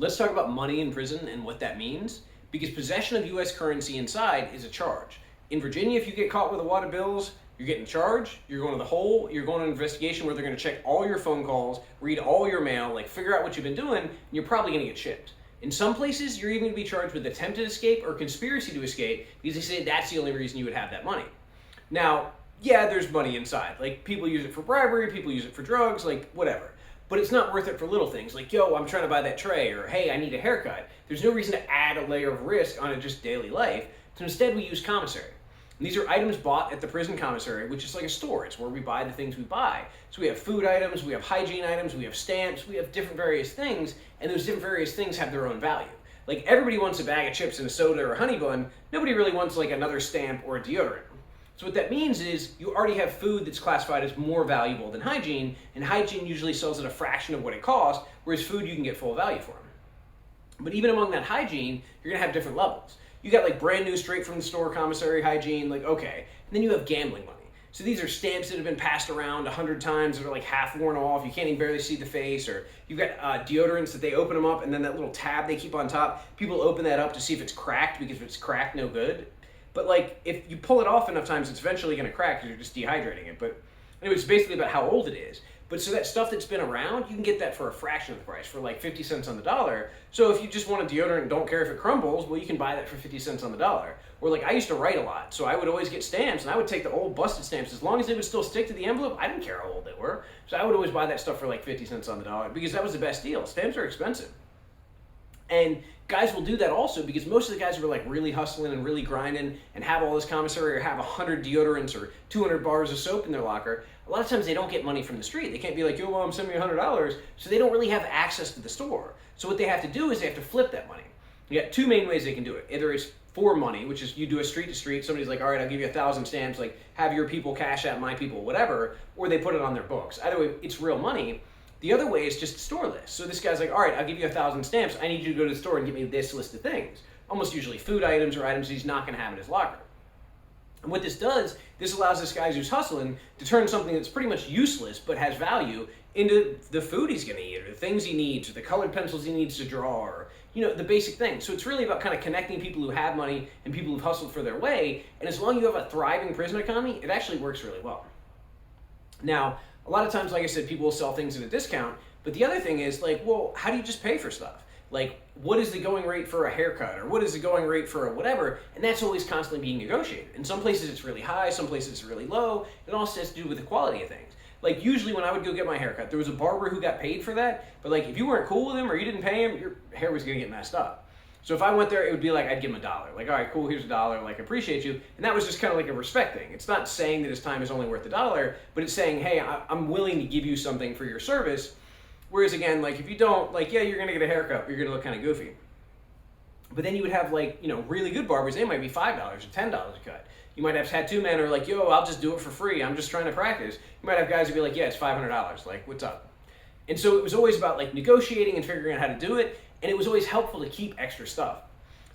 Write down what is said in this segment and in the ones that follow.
Let's talk about money in prison and what that means, because possession of U.S. currency inside is a charge. In Virginia, if you get caught with a wad of bills, you're getting charged, you're going to the hole, you're going to an investigation where they're going to check all your phone calls, read all your mail, like figure out what you've been doing, and you're probably going to get shipped. In some places, you're even going to be charged with attempted escape or conspiracy to escape because they say that's the only reason you would have that money. Now, yeah, there's money inside. Like, people use it for bribery, people use it for drugs, like, whatever. But it's not worth it for little things like, yo, I'm trying to buy that tray, or hey, I need a haircut. There's no reason to add a layer of risk on a just daily life. So instead, we use commissary. And these are items bought at the prison commissary, which is like a store. It's where we buy the things we buy. So we have food items, we have hygiene items, we have stamps, we have different various things, and those different various things have their own value. Like, everybody wants a bag of chips and a soda or a honey bun. Nobody really wants like another stamp or a deodorant. So what that means is you already have food that's classified as more valuable than hygiene, and hygiene usually sells at a fraction of what it costs, whereas food you can get full value for. But even among that hygiene, you're gonna have different levels. You got like brand new straight from the store commissary hygiene, like okay. And then you have gambling money. So these are stamps that have been passed around 100 times that are like half worn off, you can't even barely see the face, or you've got deodorants that they open them up and then that little tab they keep on top, people open that up to see if it's cracked, because if it's cracked, no good. But like, if you pull it off enough times, it's eventually going to crack because you're just dehydrating it. But anyway, it's basically about how old it is. But so that stuff that's been around, you can get that for a fraction of the price, for like 50 cents on the dollar. So if you just want a deodorant and don't care if it crumbles, well, you can buy that for 50 cents on the dollar. Or like, I used to write a lot, so I would always get stamps, and I would take the old busted stamps. As long as they would still stick to the envelope, I didn't care how old they were. So I would always buy that stuff for like 50 cents on the dollar, because that was the best deal. Stamps are expensive. And guys will do that also because most of the guys who are like really hustling and really grinding and have all this commissary or have 100 deodorants or 200 bars of soap in their locker, a lot of times they don't get money from the street. They can't be like, yo, mom, send me $100. So they don't really have access to the store. So what they have to do is they have to flip that money. You got two main ways they can do it. Either it's for money, which is you do a street to street. Somebody's like, all right, I'll give you 1,000 stamps, like have your people cash out my people, whatever, or they put it on their books. Either way, it's real money. The other way is just a store list. So this guy's like, all right, I'll give you 1,000 stamps. I need you to go to the store and give me this list of things. Almost usually food items or items he's not going to have in his locker. And what this does, this allows this guy who's hustling to turn something that's pretty much useless but has value into the food he's going to eat, or the things he needs, or the colored pencils he needs to draw, or the basic things. So it's really about kind of connecting people who have money and people who've hustled for their way. And as long as you have a thriving prison economy, it actually works really well. Now, a lot of times, like I said, people will sell things at a discount, but the other thing is like, well, how do you just pay for stuff? Like, what is the going rate for a haircut, or what is the going rate for a whatever? And that's always constantly being negotiated. In some places it's really high, some places it's really low. It also has to do with the quality of things. Like, usually when I would go get my haircut, there was a barber who got paid for that, but like, if you weren't cool with him or you didn't pay him, your hair was gonna get messed up. So if I went there, it would be like, I'd give him $1. Like, all right, cool, here's $1, like, appreciate you. And that was just kind of like a respect thing. It's not saying that his time is only worth $1, but it's saying, hey, I'm willing to give you something for your service. Whereas again, like, if you don't, like, yeah, you're gonna get a haircut, but you're gonna look kind of goofy. But then you would have like, really good barbers, they might be $5 or $10 a cut. You might have tattoo men who are like, yo, I'll just do it for free, I'm just trying to practice. You might have guys who be like, yeah, it's $500, like, what's up? And so it was always about like negotiating and figuring out how to do it, and it was always helpful to keep extra stuff.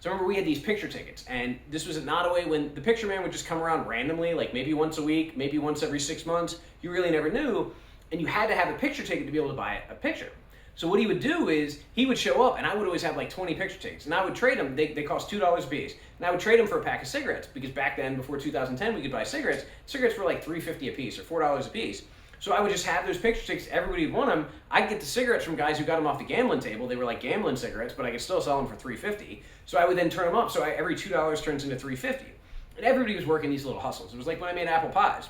So I remember we had these picture tickets, and this was at Nottoway when the picture man would just come around randomly, like maybe once a week, maybe once every 6 months. You really never knew, and you had to have a picture ticket to be able to buy a picture. So what he would do is he would show up, and I would always have like 20 picture tickets, and I would trade them. They cost $2 a piece, and I would trade them for a pack of cigarettes, because back then, before 2010, we could buy cigarettes. Cigarettes were like $3.50 a piece or $4 a piece. So I would just have those picture tickets. Everybody would want them. I'd get the cigarettes from guys who got them off the gambling table. They were like gambling cigarettes, but I could still sell them for $3.50. So I would then turn them up. So every $2 turns into $3.50. And everybody was working these little hustles. It was like when I made apple pies.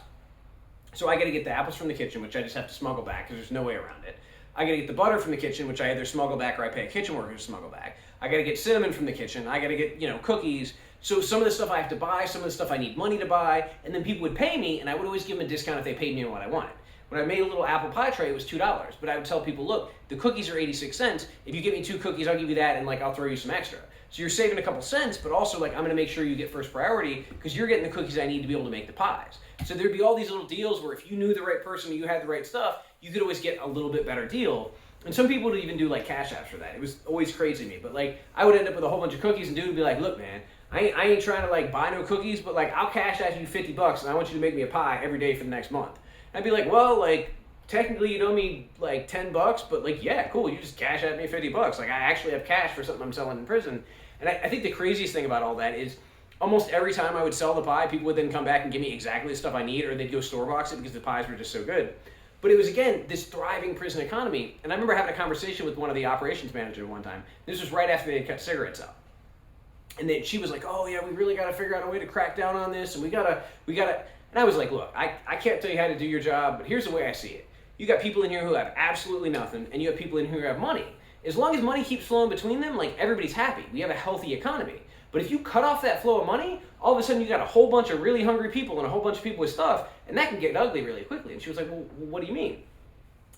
So I got to get the apples from the kitchen, which I just have to smuggle back because there's no way around it. I got to get the butter from the kitchen, which I either smuggle back or I pay a kitchen worker to smuggle back. I got to get cinnamon from the kitchen. I got to get, cookies. So some of the stuff I have to buy, some of the stuff I need money to buy, and then people would pay me, and I would always give them a discount if they paid me what I wanted. When I made a little apple pie tray, it was $2, but I would tell people, look, the cookies are 86 cents. If you give me 2 cookies, I'll give you that, and like I'll throw you some extra. So you're saving a couple cents, but also like I'm gonna make sure you get first priority because you're getting the cookies I need to be able to make the pies. So there'd be all these little deals where if you knew the right person and you had the right stuff, you could always get a little bit better deal. And some people would even do like cash apps for that. It was always crazy to me, but like I would end up with a whole bunch of cookies and dude would be like, look man, I ain't trying to like buy no cookies, but like I'll cash out you $50 and I want you to make me a pie every day for the next month. And I'd be like, well, like technically you'd owe me like $10, but like, yeah, cool, you just cash at me $50. Like, I actually have cash for something I'm selling in prison. And I think the craziest thing about all that is almost every time I would sell the pie, people would then come back and give me exactly the stuff I need, or they'd go store box it because the pies were just so good. But it was, again, this thriving prison economy. And I remember having a conversation with one of the operations managers one time. This was right after they had cut cigarettes out. And then she was like, oh yeah, we really got to figure out a way to crack down on this, and we gotta. And I was like, look, I can't tell you how to do your job, but here's the way I see it. You got people in here who have absolutely nothing, and you have people in here who have money. As long as money keeps flowing between them, like, everybody's happy. We have a healthy economy. But if you cut off that flow of money, all of a sudden you got a whole bunch of really hungry people and a whole bunch of people with stuff, and that can get ugly really quickly. And she was like, well, what do you mean?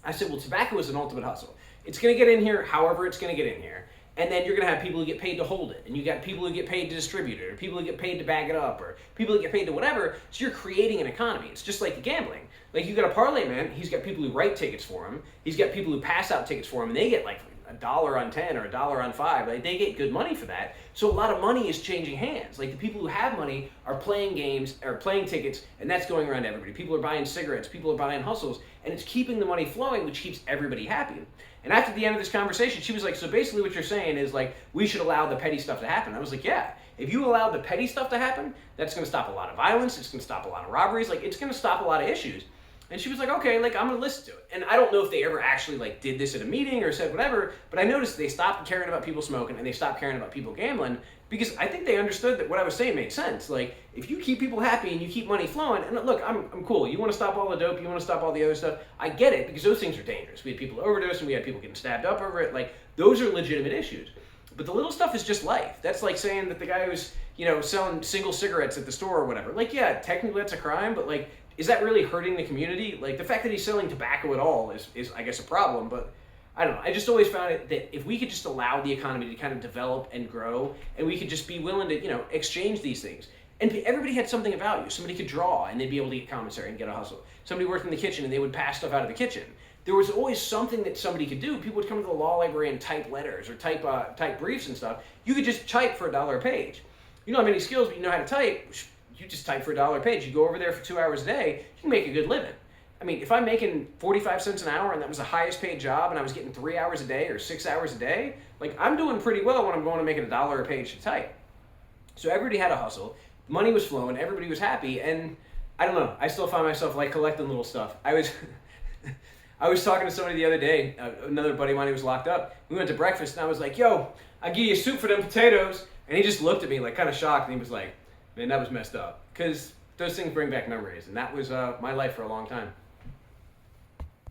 I said, well, tobacco is an ultimate hustle. It's going to get in here however it's going to get in here. And then you're going to have people who get paid to hold it. And you got people who get paid to distribute it, or people who get paid to bag it up, or people who get paid to whatever. So you're creating an economy. It's just like the gambling. Like, you got a parlay man, he's got people who write tickets for him. He's got people who pass out tickets for him, and they get like $1 on 10 or $1 on 5. Like, they get good money for that. So a lot of money is changing hands. Like, the people who have money are playing games or playing tickets, and that's going around to everybody. People are buying cigarettes, people are buying hustles, and it's keeping the money flowing, which keeps everybody happy. And after the end of this conversation, she was like, so basically what you're saying is, like, we should allow the petty stuff to happen. I was like, yeah. If you allow the petty stuff to happen, that's going to stop a lot of violence. It's going to stop a lot of robberies. Like, it's going to stop a lot of issues. And she was like, okay, like, I'm going to listen to it. And I don't know if they ever actually, like, did this at a meeting or said whatever, but I noticed they stopped caring about people smoking and they stopped caring about people gambling, because I think they understood that what I was saying made sense. Like, if you keep people happy and you keep money flowing, and look, I'm cool. You want to stop all the dope, you want to stop all the other stuff, I get it, because those things are dangerous. We had people overdose and we had people getting stabbed up over it. Like, those are legitimate issues. But the little stuff is just life. That's like saying that the guy who's, selling single cigarettes at the store or whatever. Like, yeah, technically that's a crime, but like, is that really hurting the community? Like, the fact that he's selling tobacco at all is I guess, a problem, but I don't know. I just always found it that if we could just allow the economy to kind of develop and grow, and we could just be willing to, exchange these things. And everybody had something of value. Somebody could draw, and they'd be able to get commissary and get a hustle. Somebody worked in the kitchen, and they would pass stuff out of the kitchen. There was always something that somebody could do. People would come to the law library and type letters or type briefs and stuff. You could just type for $1 a page. You don't have any skills, but you know how to type. You just type for $1 a page. You go over there for 2 hours a day, you can make a good living. I mean, if I'm making 45 cents an hour and that was the highest paid job and I was getting 3 hours a day or 6 hours a day, like, I'm doing pretty well when I'm going to making $1 a page to type. So everybody had a hustle, money was flowing, everybody was happy, and I don't know, I still find myself like collecting little stuff. I was talking to somebody the other day, another buddy of mine who was locked up. We went to breakfast and I was like, yo, I'll give you soup for them potatoes. And he just looked at me like kind of shocked, and he was like, man, that was messed up. Because those things bring back memories, and that was my life for a long time.